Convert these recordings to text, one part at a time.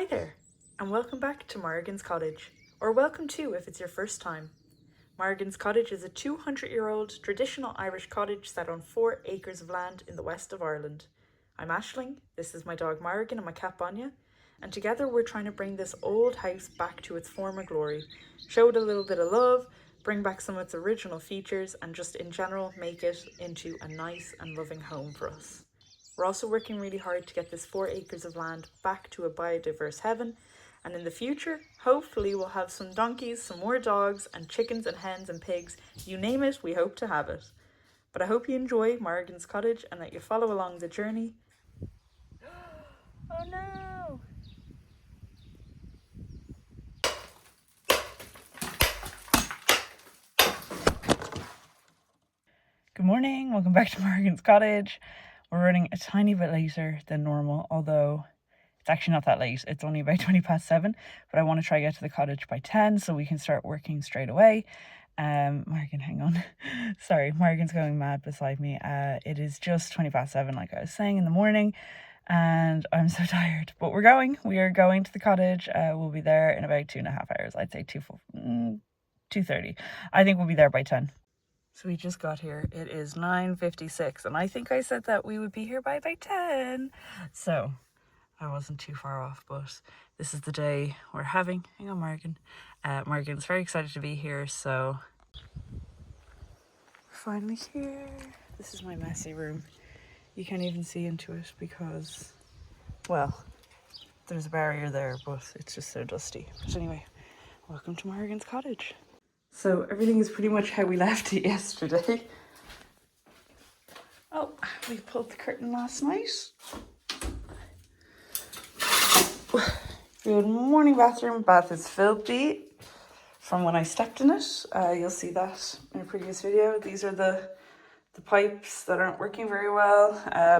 Hi there, and welcome back to Morrigan's Cottage, or welcome to if it's your first time. Morrigan's Cottage is a 200-year-old traditional Irish cottage set on 4 acres of land in the west of Ireland. I'm Aisling, this is my dog Morrigan and my cat Bonya, and together we're trying to bring this old house back to its former glory, show it a little bit of love, bring back some of its original features, and just in general make it into a nice and loving home for us. We're also working really hard to get this 4 acres of land back to a biodiverse heaven, and in the future, hopefully we'll have some donkeys, some more dogs, and chickens and hens and pigs. You name it, we hope to have it. But I hope you enjoy Morrigan's Cottage and that you follow along the journey. Oh no! Good morning, welcome back to Morrigan's Cottage. We're running a tiny bit later than normal, although it's actually not that late. It's only about 20 past 7, but I want to try to get to the cottage by 10 so we can start working straight away. Morrigan, hang on. Sorry, Morrigan's going mad beside me. It is just 20 past 7, like I was saying, in the morning, and I'm so tired. But we are going to the cottage. We'll be there in about 2.5 hours. I'd say 2:30. I think we'll be there by 10. So we just got here. It is 9:56, and I think I said that we would be here by about 10. So I wasn't too far off, but this is the day we're having. Hang on, Morrigan. Morrigan's very excited to be here, so we're finally here. This is my messy room. You can't even see into it because, well, there's a barrier there, but it's just so dusty. But anyway, welcome to Morrigan's Cottage. So everything is pretty much how we left it yesterday. Oh, we pulled the curtain last night. Good morning, bathroom. Bath is filthy from when I stepped in it. You'll see that in a previous video. These are the pipes that aren't working very well.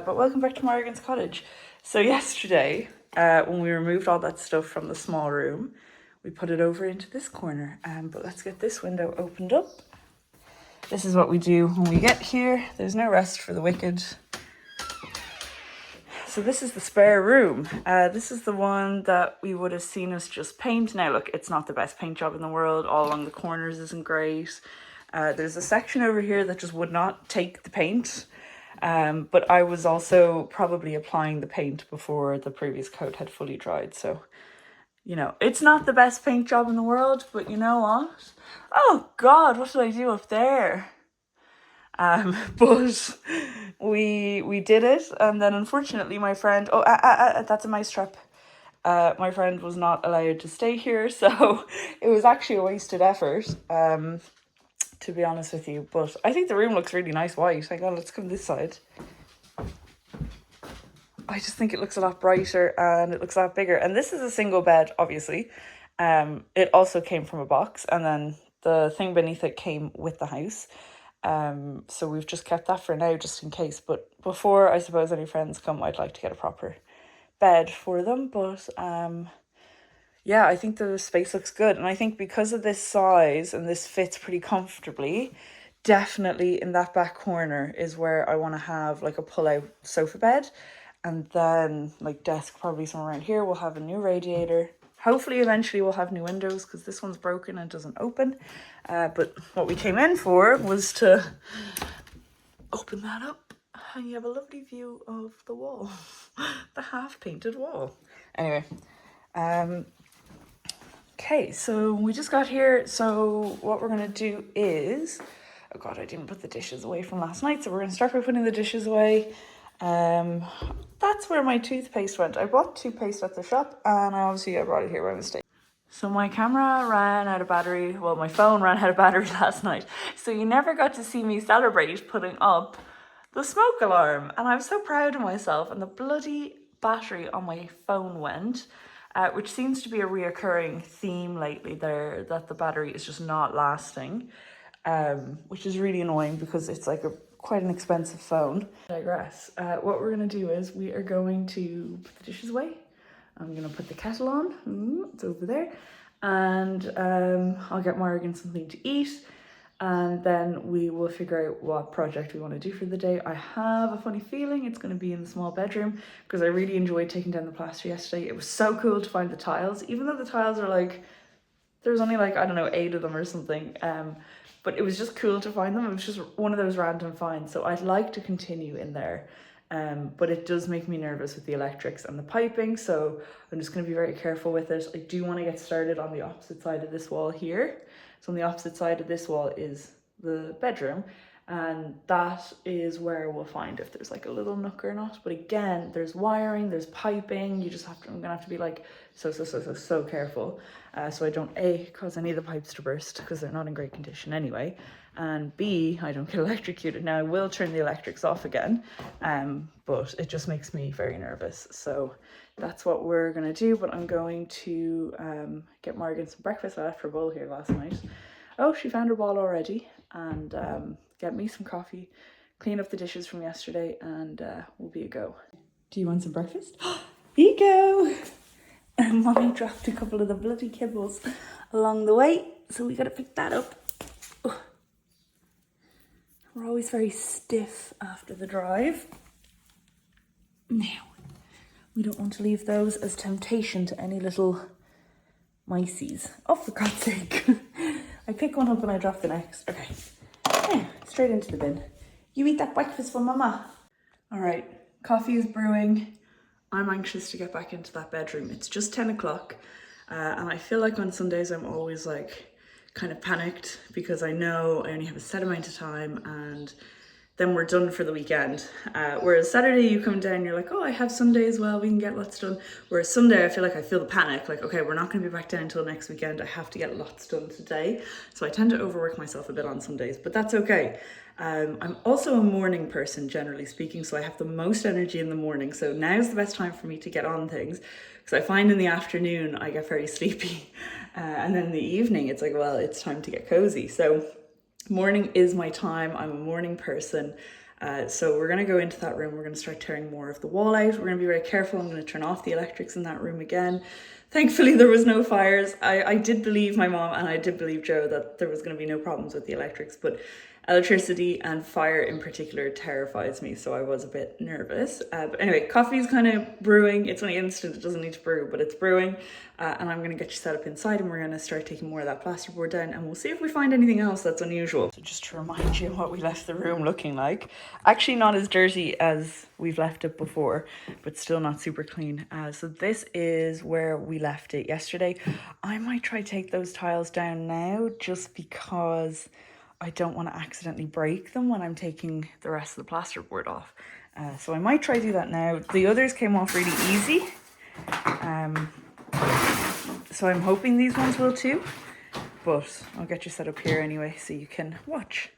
But welcome back to Morrigan's Cottage. So yesterday, when we removed all that stuff from the small room, we put it over into this corner. But let's get this window opened up. This is what we do when we get here. There's no rest for the wicked. So this is the spare room. This is the one that we would have seen us just paint. Now look, it's not the best paint job in the world. All along the corners isn't great. There's a section over here that just would not take the paint. But I was also probably applying the paint before the previous coat had fully dried. So, you know, it's not the best paint job in the world, but you know what? Oh God, what did I do up there? But we did it, and then unfortunately my friend, that's a mice trap. My friend was not allowed to stay here, so it was actually a wasted effort, to be honest with you. But I think the room looks really nice white. Hang on, let's come this side. I just think it looks a lot brighter and it looks a lot bigger. And this is a single bed, obviously. It also came from a box, and then the thing beneath it came with the house. So we've just kept that for now, just in case. But before, I suppose, any friends come, I'd like to get a proper bed for them. But yeah, I think the space looks good. And I think because of this size and this fits pretty comfortably, definitely in that back corner is where I want to have like a pull-out sofa bed. And then like desk probably somewhere around here. We'll have a new radiator. Hopefully eventually we'll have new windows because this one's broken and doesn't open. But what we came in for was to open that up, and you have a lovely view of the wall, the half-painted wall. Anyway, okay, so we just got here. So what we're going to do is, oh God, I didn't put the dishes away from last night. So we're going to start by putting the dishes away. That's where my toothpaste went. I bought toothpaste at the shop, and I brought it here by mistake. So my camera ran out of battery. Well, my phone ran out of battery last night. So you never got to see me celebrate putting up the smoke alarm. And I was so proud of myself. And the bloody battery on my phone went, which seems to be a reoccurring theme lately there, that the battery is just not lasting, which is really annoying because it's like quite an expensive phone. I digress. What we're going to do is we are going to put the dishes away. I'm going to put the kettle on. It's over there. And I'll get Morrigan something to eat. and then we will figure out what project we want to do for the day. I have a funny feeling it's going to be in the small bedroom because I really enjoyed taking down the plaster yesterday. It was so cool to find the tiles, even though the tiles are like, there's only like, I don't know, 8 of them or something. But it was just cool to find them. It was just one of those random finds. So I'd like to continue in there. But it does make me nervous with the electrics and the piping. So I'm just going to be very careful with it. I do want to get started on the opposite side of this wall here. So on the opposite side of this wall is the bedroom. And that is where we'll find if there's like a little nook or not. But again, there's wiring, there's piping. You just have to, I'm gonna have to be like so careful. So I don't A, cause any of the pipes to burst because they're not in great condition anyway. And B, I don't get electrocuted. Now I will turn the electrics off again, but it just makes me very nervous. So that's what we're gonna do. But I'm going to get Morrigan some breakfast. I left her bowl here last night. Oh, she found her ball already. And get me some coffee, clean up the dishes from yesterday, and we'll be a go. Do you want some breakfast? Here you go! And Mommy dropped a couple of the bloody kibbles along the way, so we gotta pick that up. Ugh. We're always very stiff after the drive. Now, we don't want to leave those as temptation to any little miceys. Oh, for God's sake. I pick one up and I drop the next. Okay. Yeah, straight into the bin. You eat that breakfast for Mama. All right, coffee is brewing. I'm anxious to get back into that bedroom. It's just 10 o'clock. And I feel like on Sundays I'm always like kind of panicked because I know I only have a set amount of time and then we're done for the weekend. Whereas Saturday you come down, you're like, oh, I have Sunday as well, we can get lots done. Whereas Sunday, I feel the panic, like, okay, we're not gonna be back down until next weekend. I have to get lots done today. So I tend to overwork myself a bit on Sundays, but that's okay. I'm also a morning person, generally speaking, so I have the most energy in the morning. So now's the best time for me to get on things because I find in the afternoon, I get very sleepy. And then in the evening, it's like, well, it's time to get cozy. So morning is my time. I'm a morning person. So we're going to go into that room. We're going to start tearing more of the wall out. We're going to be very careful. I'm going to turn off the electrics in that room again. Thankfully, there was no fires. I did believe my mom and I did believe Joe that there was going to be no problems with the electrics, but electricity and fire in particular terrifies me, so I was a bit nervous. But anyway, coffee's kind of brewing. It's only instant, it doesn't need to brew, but it's brewing. And I'm going to get you set up inside and we're going to start taking more of that plasterboard down and we'll see if we find anything else that's unusual. So just to remind you what we left the room looking like. Actually not as dirty as we've left it before, but still not super clean. So this is where we left it yesterday. I might try take those tiles down now just because I don't want to accidentally break them when I'm taking the rest of the plasterboard off. So I might try do that now. The others came off really easy. So I'm hoping these ones will too. But I'll get you set up here anyway so you can watch.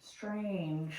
Strange.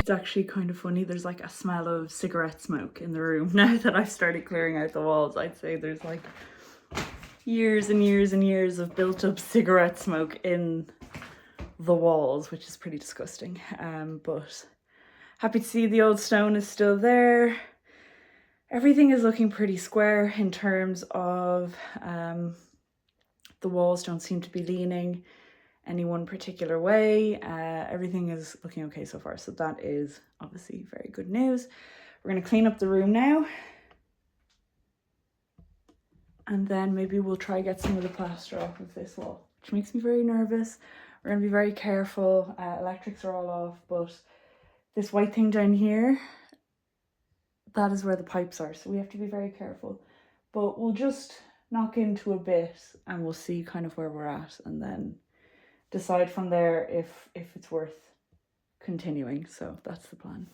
Actually kind of funny, there's like a smell of cigarette smoke in the room now that I've started clearing out the walls. I'd say there's like years and years and years of built up cigarette smoke in the walls, which is pretty disgusting. But happy to see the old stone is still there. Everything is looking pretty square in terms of the walls don't seem to be leaning any one particular way. Everything is looking okay so far, so that is obviously very good news. We're going to clean up the room now, and then maybe we'll try get some of the plaster off of this wall, which makes me very nervous. We're going to be very careful. Electrics are all off, but this white thing down here, that is where the pipes are, so we have to be very careful. But we'll just knock into a bit and we'll see kind of where we're at, and then decide from there if it's worth continuing. So that's the plan.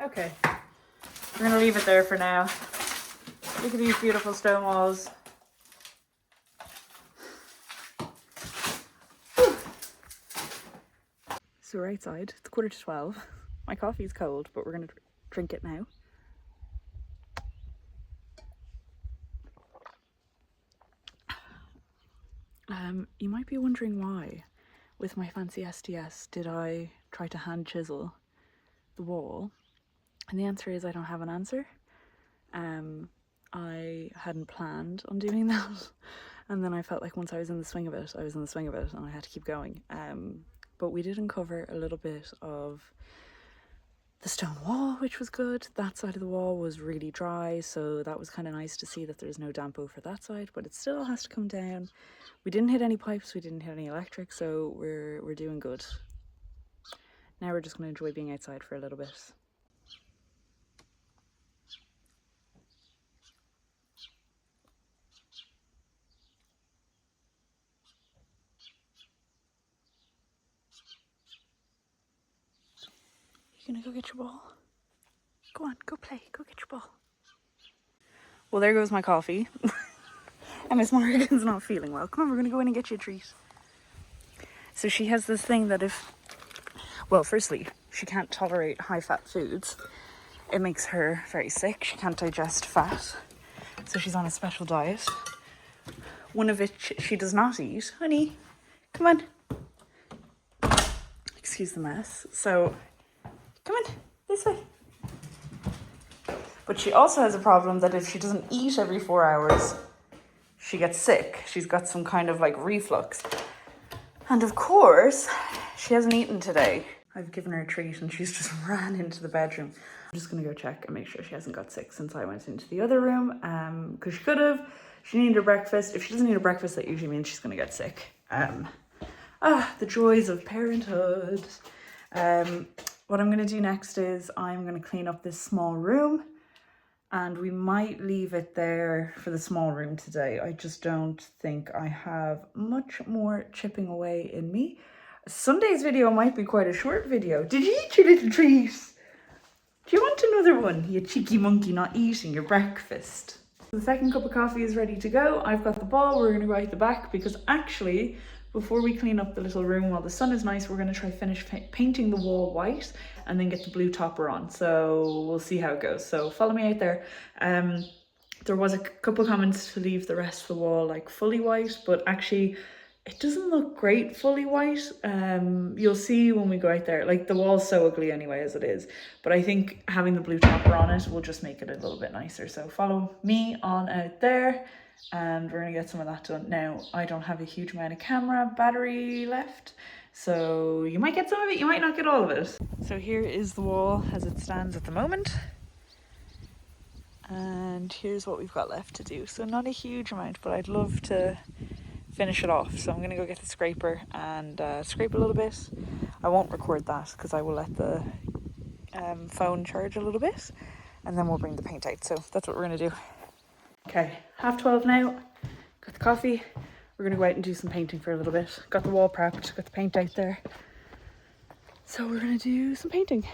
Okay, we're gonna leave it there for now. Look at these beautiful stone walls. So we're outside, it's 11:45. My coffee's cold, but we're gonna drink it now. You might be wondering why, with my fancy SDS, did I try to hand chisel the wall? And the answer is I don't have an answer. I hadn't planned on doing that. And then I felt like once I was in the swing of it, I was in the swing of it and I had to keep going. But we did uncover a little bit of the stone wall, which was good. That side of the wall was really dry, so that was kind of nice to see that there's no damp over that side, but it still has to come down. We didn't hit any pipes, we didn't hit any electric, so we're doing good. Now we're just going to enjoy being outside for a little bit. You gonna go get your ball? Go on, go play, go get your ball. Well, there goes my coffee. And Miss Morrigan's not feeling well. Come on, we're gonna go in and get you a treat. So she has this thing that well, firstly, she can't tolerate high-fat foods. It makes her very sick. She can't digest fat. So she's on a special diet. One of which she does not eat. Honey, come on. Excuse the mess. So, come on, this way. But she also has a problem that if she doesn't eat every 4 hours, she gets sick. She's got some kind of like reflux. And of course, she hasn't eaten today. I've given her a treat and she's just ran into the bedroom. I'm just gonna go check and make sure she hasn't got sick since I went into the other room. Because she could have. She needed a breakfast. If she doesn't need a breakfast, that usually means she's gonna get sick. The joys of parenthood. What I'm gonna do next is I'm gonna clean up this small room. And we might leave it there for the small room today. I just don't think I have much more chipping away in me. Sunday's video might be quite a short video. Did you eat your little treat? Do you want another one, you cheeky monkey not eating your breakfast? The second cup of coffee is ready to go. I've got the ball. We're going to go out the back because actually, before we clean up the little room while the sun is nice, we're going to try finish painting the wall white and then get the blue topper on. So we'll see how it goes. So follow me out there. There was a couple comments to leave the rest of the wall like fully white, but actually it doesn't look great fully white. You'll see when we go out there, like the wall's so ugly anyway as it is, but I think having the blue topper on it will just make it a little bit nicer. So follow me on out there and we're gonna get some of that done. Now, I don't have a huge amount of camera battery left, so you might get some of it, you might not get all of it. So here is the wall as it stands at the moment. And here's what we've got left to do. So not a huge amount, but I'd love to finish it off. So I'm gonna go get the scraper and scrape a little bit. I won't record that because I will let the phone charge a little bit and then we'll bring the paint out. So that's what we're gonna do. Okay, 12:30 now. Got the coffee. We're gonna go out and do some painting for a little bit. Got the wall prepped, got the paint out there. So we're gonna do some painting.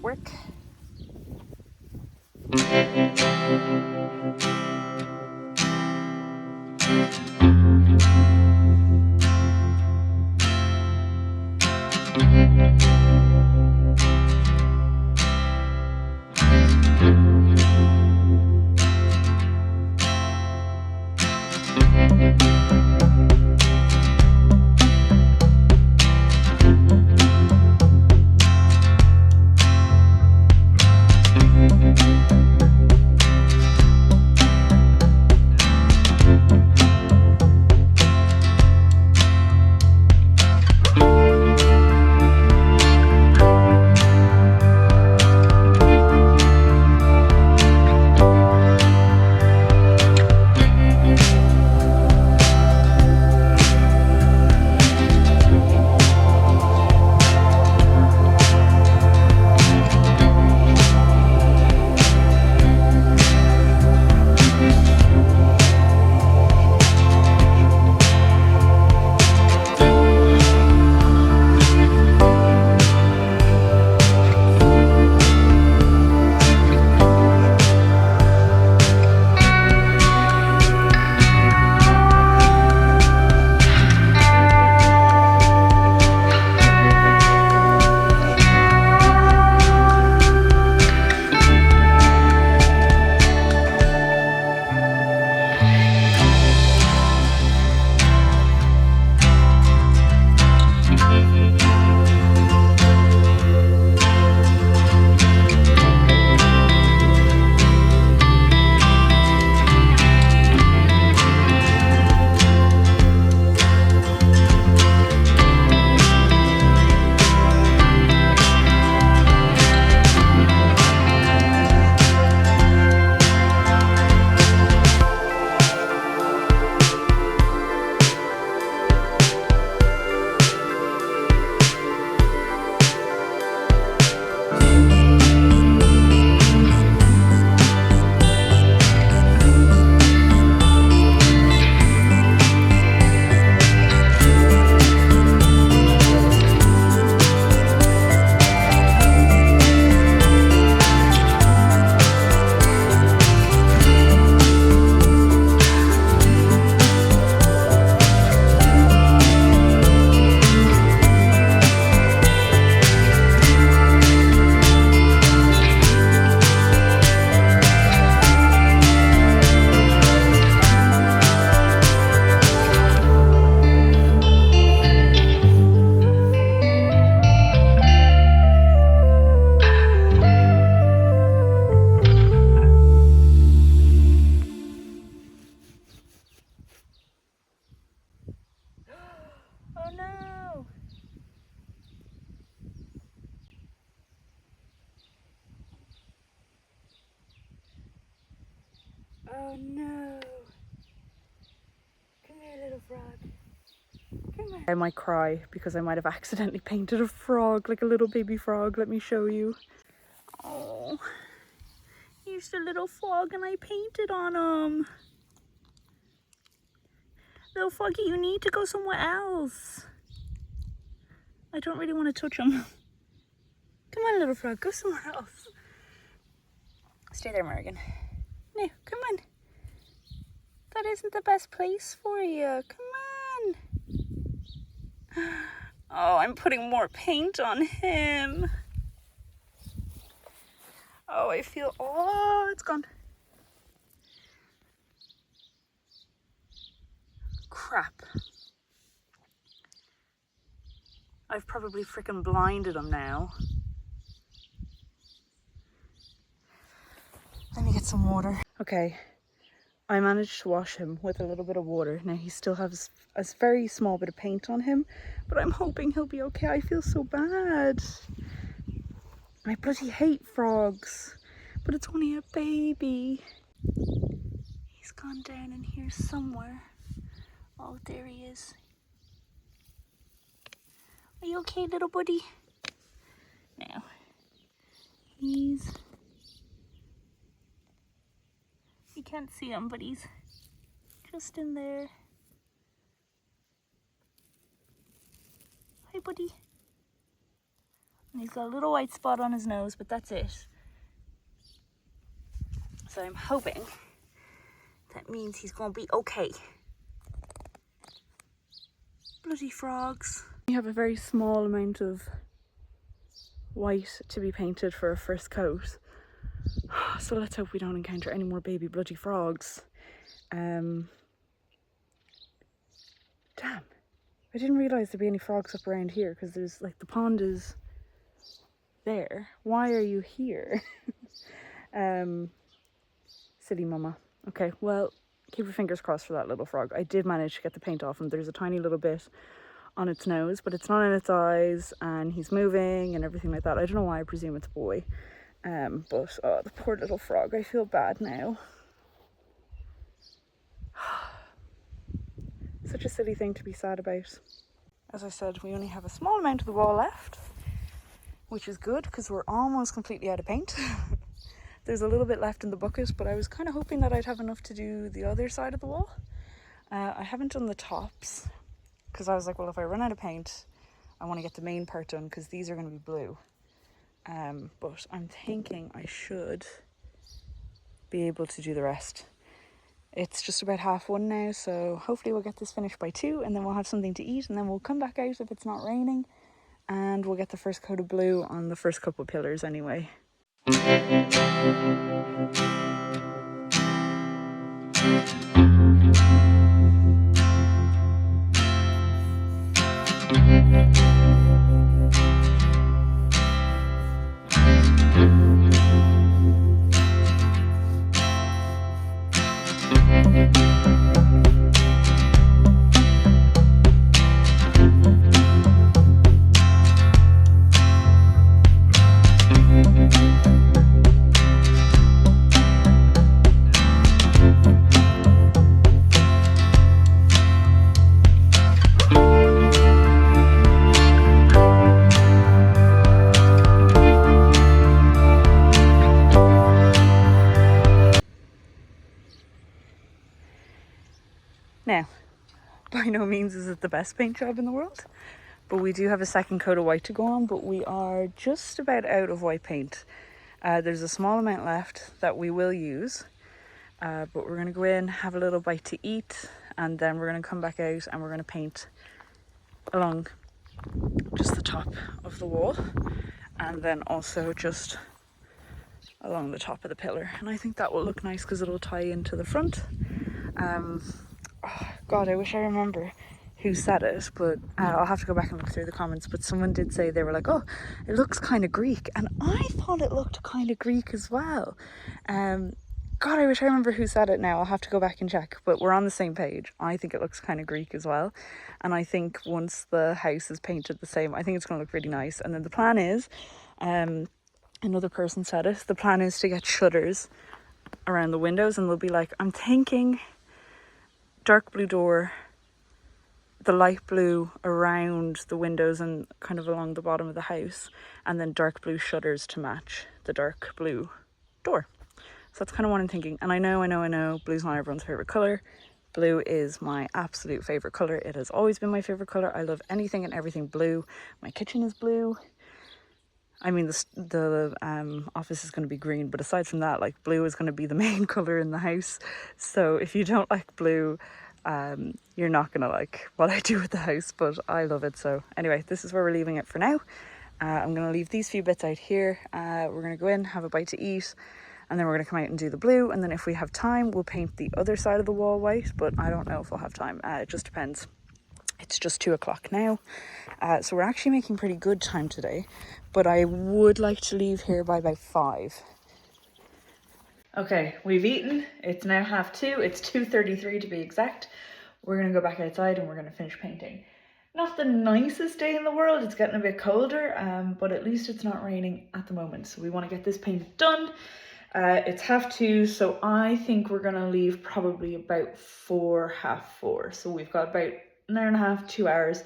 work. Oh no. Come here, little frog. Come here. I might cry because I might have accidentally painted a frog, like a little baby frog. Let me show you. Oh, here's the little frog and I painted on him. Little froggy, you need to go somewhere else. I don't really want to touch him. Come on, little frog, go somewhere else. Stay there, Morrigan. No, come on. That isn't the best place for you. Come on. Oh, I'm putting more paint on him. Oh, I feel, oh, it's gone. Crap. I've probably freaking blinded him now. Let me get some water. Okay, I managed to wash him with a little bit of water. Now he still has a very small bit of paint on him, but I'm hoping he'll be okay. I feel so bad. I bloody hate frogs, but it's only a baby. He's gone down in here somewhere. Oh, there he is. Are you okay, little buddy? Now, he's... You can't see him, but he's just in there. Hi, buddy. And he's got a little white spot on his nose, but that's it. So I'm hoping that means he's going to be okay. Bloody frogs. We have a very small amount of white to be painted for a first coat. So let's hope we don't encounter any more baby bloody frogs. Damn. I didn't realise there'd be any frogs up around here because there's like the pond is there. Why are you here? Silly mama. Okay, well, keep your fingers crossed for that little frog. I did manage to get the paint off him. There's a tiny little bit on its nose, but it's not in its eyes, and he's moving and everything like that. I don't know why, I presume it's a boy. But oh, the poor little frog, I feel bad now. Such a silly thing to be sad about. As I said, we only have a small amount of the wall left, which is good because we're almost completely out of paint. There's a little bit left in the bucket, but I was kind of hoping that I'd have enough to do the other side of the wall. I haven't done the tops because I was like, well, if I run out of paint, I want to get the main part done because these are going to be blue. But I'm thinking I should be able to do the rest. It's just about 1:30 now, so hopefully we'll get this finished by 2 and then we'll have something to eat and then we'll come back out if it's not raining and we'll get the first coat of blue on the first couple of pillars anyway. Now, by no means is it the best paint job in the world, but we do have a second coat of white to go on, but we are just about out of white paint. There's a small amount left that we will use, but we're going to go in, have a little bite to eat, and then we're going to come back out and we're going to paint along just the top of the wall, and then also just along the top of the pillar. And I think that will look nice because it'll tie into the front. Oh, God, I wish I remember who said it, but I'll have to go back and look through the comments. But someone did say, they were like, oh, it looks kind of Greek, and I thought it looked kind of Greek as well. God, I wish I remember who said it now. I'll have to go back and check, but we're on the same page. I think it looks kind of Greek as well, and I think once the house is painted the same, I think it's going to look really nice. And then the plan is, another person said it, the plan is to get shutters around the windows, and they'll be like, I'm thinking dark blue door, the light blue around the windows and kind of along the bottom of the house, and then dark blue shutters to match the dark blue door. So that's kind of what I'm thinking. And I know, blue's not everyone's favourite colour. Blue is my absolute favourite colour. It has always been my favourite colour. I love anything and everything blue. My kitchen is blue. I mean, the office is going to be green, but aside from that, like, blue is going to be the main colour in the house. So if you don't like blue, you're not going to like what I do with the house, but I love it. So anyway, this is where we're leaving it for now. I'm going to leave these few bits out here. We're going to go in, have a bite to eat, and then we're going to come out and do the blue. And then if we have time, we'll paint the other side of the wall white, but I don't know if we'll have time. It just depends. It's just 2 o'clock now. So we're actually making pretty good time today, but I would like to leave here by about 5. Okay, we've eaten. It's now 2:30. It's 2:33 to be exact. We're going to go back outside and we're going to finish painting. Not the nicest day in the world. It's getting a bit colder, but at least it's not raining at the moment. So we want to get this paint done. It's 2:30, so I think we're going to leave probably about 4:30. So we've got about an hour and a half, 2 hours.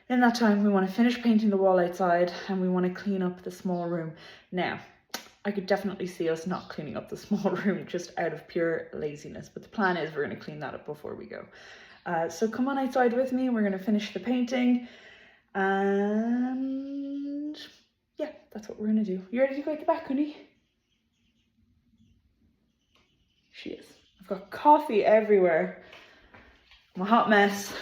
In that time, we want to finish painting the wall outside and we want to clean up the small room. Now, I could definitely see us not cleaning up the small room just out of pure laziness, but the plan is we're going to clean that up before we go. So come on outside with me. We're going to finish the painting, and yeah, that's what we're going to do. You ready to go at the back, honey? She is. I've got coffee everywhere. I'm a hot mess.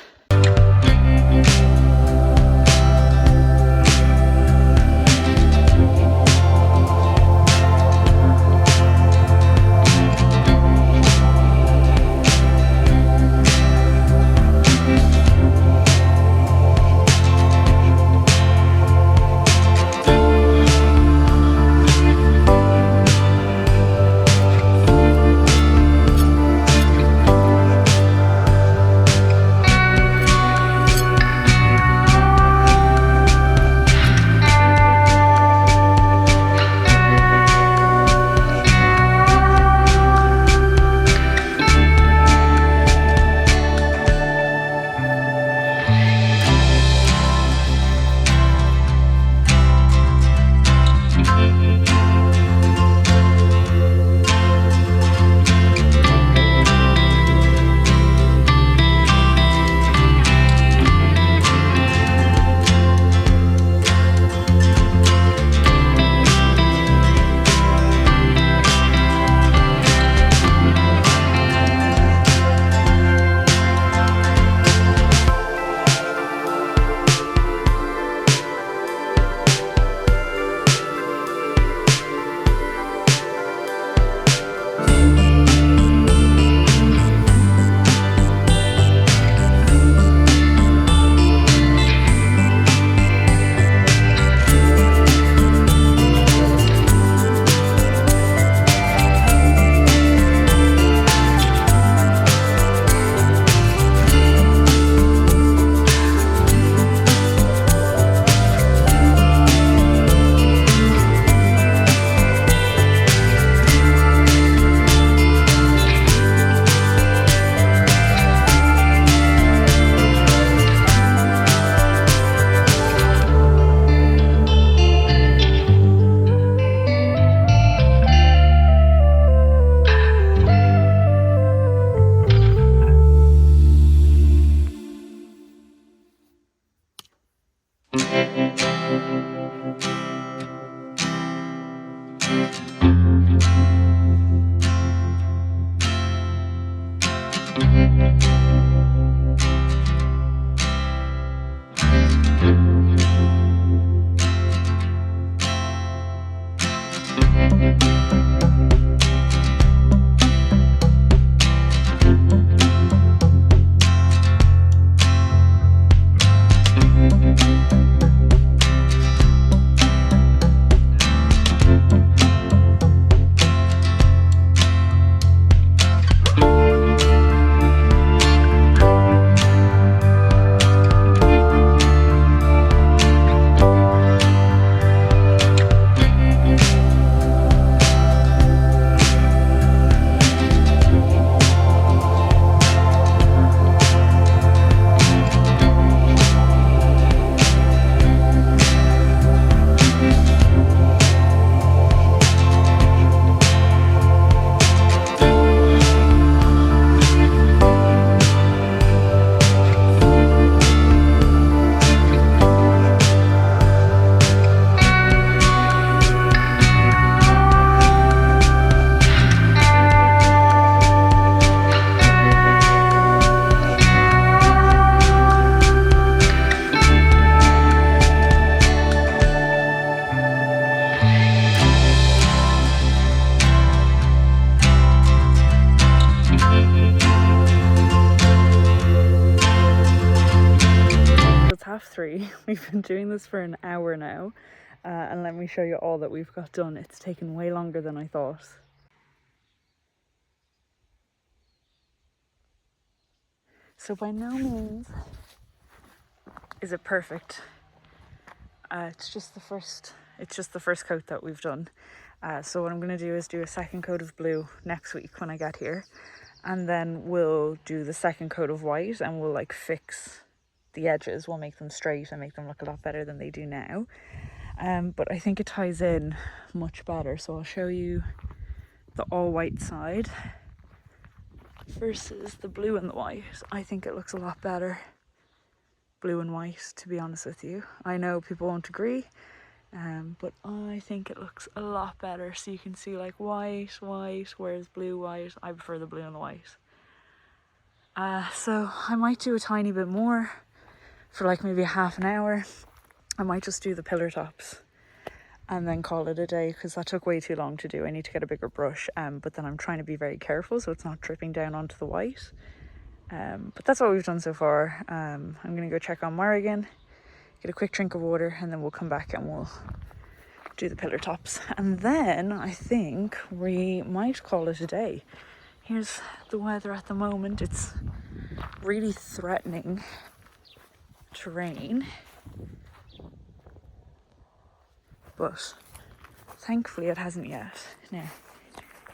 3. We've been doing this for an hour now, and let me show you all that we've got done. It's taken way longer than I thought. So by no means is it perfect. It's just the first coat that we've done. So what I'm going to do is do a second coat of blue next week when I get here, and then we'll do the second coat of white, and we'll like fix the edges. We'll make them straight and make them look a lot better than they do now. But I think it ties in much better. So I'll show you the all white side versus the blue and the white. I think it looks a lot better, blue and white, to be honest with you. I know people won't agree, but I think it looks a lot better. So you can see like white, whereas blue, white. I prefer the blue and the white. So I might do a tiny bit more for like maybe half an hour. I might just do the pillar tops and then call it a day, because that took way too long to do. I need to get a bigger brush, but then I'm trying to be very careful so it's not dripping down onto the white. But that's what we've done so far. I'm gonna go check on Morrigan, get a quick drink of water, and then we'll come back and we'll do the pillar tops, and then I think we might call it a day. Here's the weather at the moment. It's really threatening to rain, but thankfully it hasn't yet. Now,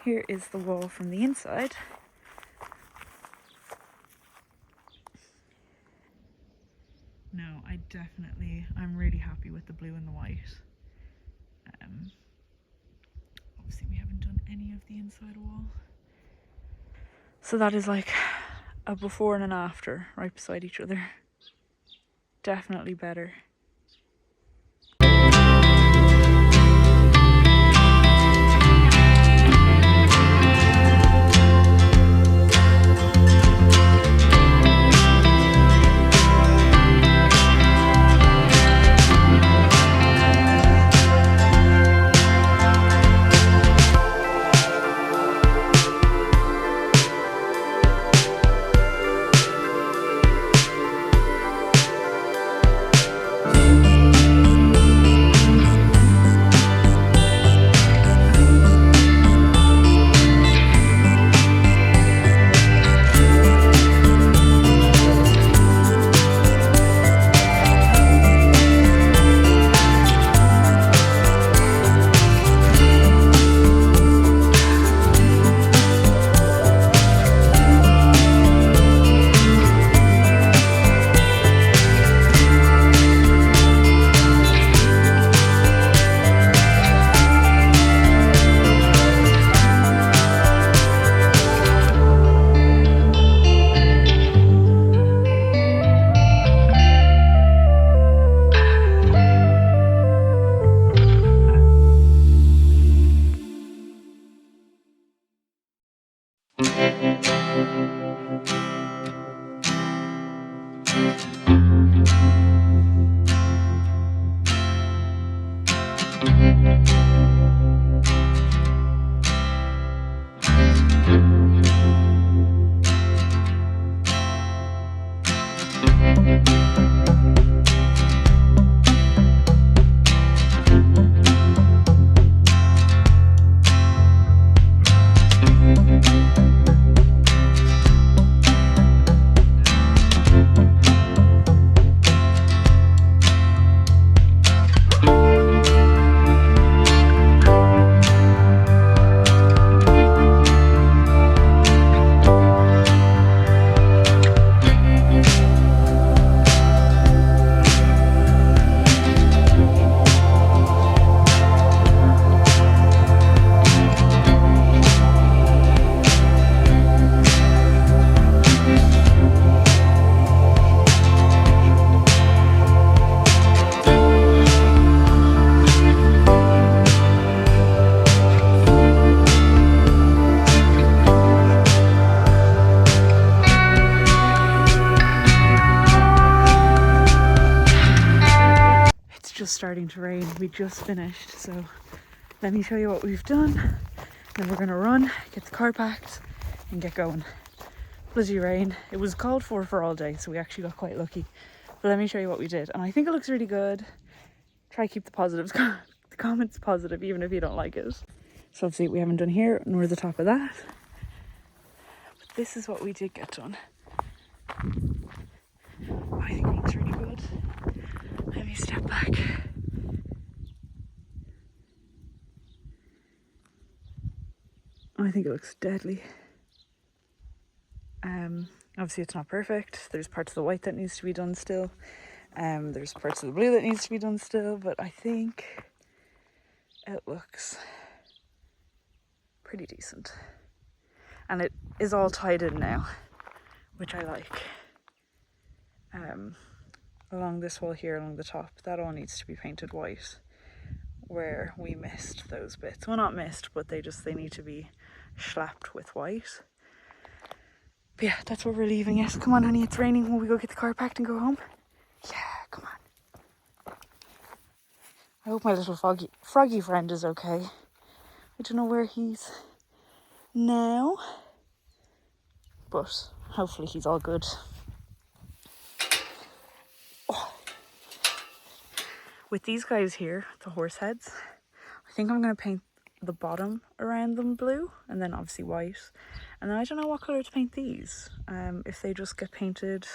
here is the wall from the inside. No, I'm really happy with the blue and the white. Obviously we haven't done any of the inside wall. So that is like a before and an after right beside each other. Definitely better. Just starting to rain. We just finished, so let me show you what we've done. Then we're gonna run, get the car packed and get going. Bloody rain. It was called for all day, so we actually got quite lucky. But let me show you what we did. And I think it looks really good. Try keep the positives, the comments positive, even if you don't like it. So obviously we haven't done here, nor the top of that. But this is what we did get done. I think it looks really good. Let me step back. I think it looks deadly. Obviously it's not perfect. There's parts of the white that needs to be done still. There's parts of the blue that needs to be done still, but I think it looks pretty decent. And it is all tied in now, which I like. Along this wall here, along the top, that all needs to be painted white, where we missed those bits. Well, not missed, but they need to be slapped with white. But yeah, that's what we're leaving it. Come on, honey, it's raining. Will we go get the car packed and go home? Yeah, come on. I hope my little froggy friend is okay. I don't know where he's now, but hopefully he's all good. Oh. With these guys here, the horse heads, I think I'm going to paint the bottom around them blue and then obviously white. And then I don't know what colour to paint these. If they just get painted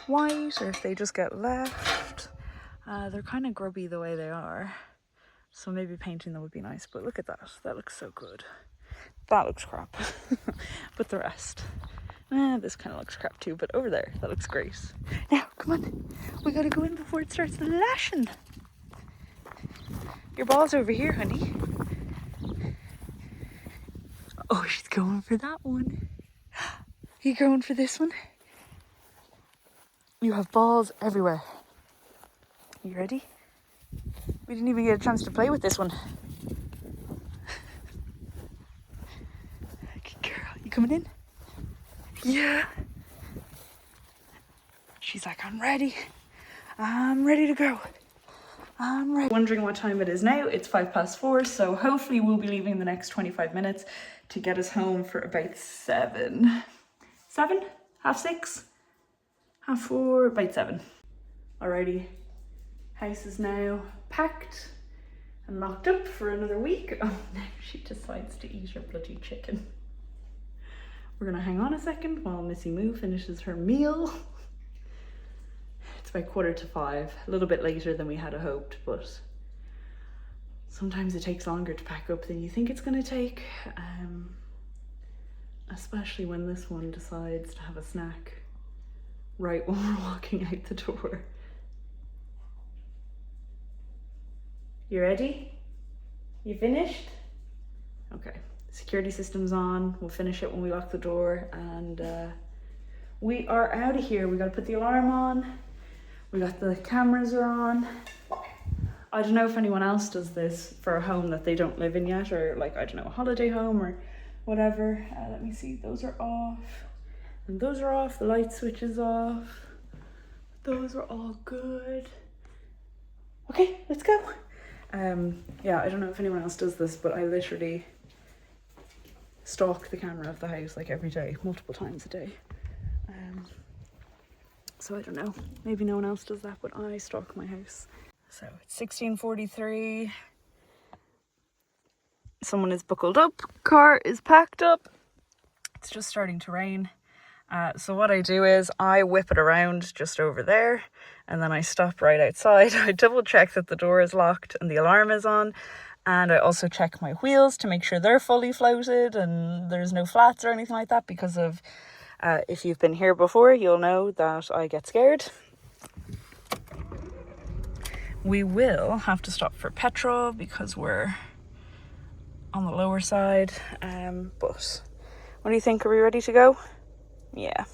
white or if they just get left. They're kind of grubby the way they are. So maybe painting them would be nice. But look at that. That looks so good. That looks crap. But the rest. This kind of looks crap too. But over there, that looks great. Now, come on. We got to go in before it starts lashing. Your ball's over here, honey. Oh, she's going for that one. You going for this one? You have balls everywhere. You ready? We didn't even get a chance to play with this one. Good girl. You coming in? Yeah. She's like, I'm ready. I'm ready to go. I'm ready. Wondering what time it is now. It's 4:05, so hopefully we'll be leaving in the next 25 minutes to get us home for about 7? 6:30? 4:30? About 7. Alrighty. House is now packed and locked up for another week. Oh, now she decides to eat her bloody chicken. We're gonna hang on a second while Missy Moo finishes her meal. It's about 4:45, a little bit later than we had hoped, but sometimes it takes longer to pack up than you think it's gonna take. Especially when this one decides to have a snack right when we're walking out the door. You ready? You finished? Okay, security system's on. We'll finish it when we lock the door and we are out of here. We gotta put the alarm on. We got the cameras are on. I don't know if anyone else does this for a home that they don't live in yet, or like, I don't know, a holiday home or whatever. Let me see, those are off. And those are off, the light switch is off. Those are all good. Okay, let's go. Yeah, I don't know if anyone else does this, but I literally stalk the camera of the house like every day, multiple times a day. So I don't know, maybe no one else does that, but I stalk my house. So it's 16:43. Someone is buckled up, car is packed up. It's just starting to rain. So what I do is I whip it around just over there and then I stop right outside. I double check that the door is locked and the alarm is on. And I also check my wheels to make sure they're fully floated and there's no flats or anything like that, because of if you've been here before, you'll know that I get scared. We will have to stop for petrol because we're on the lower side. But what do you think? Are we ready to go? Yeah.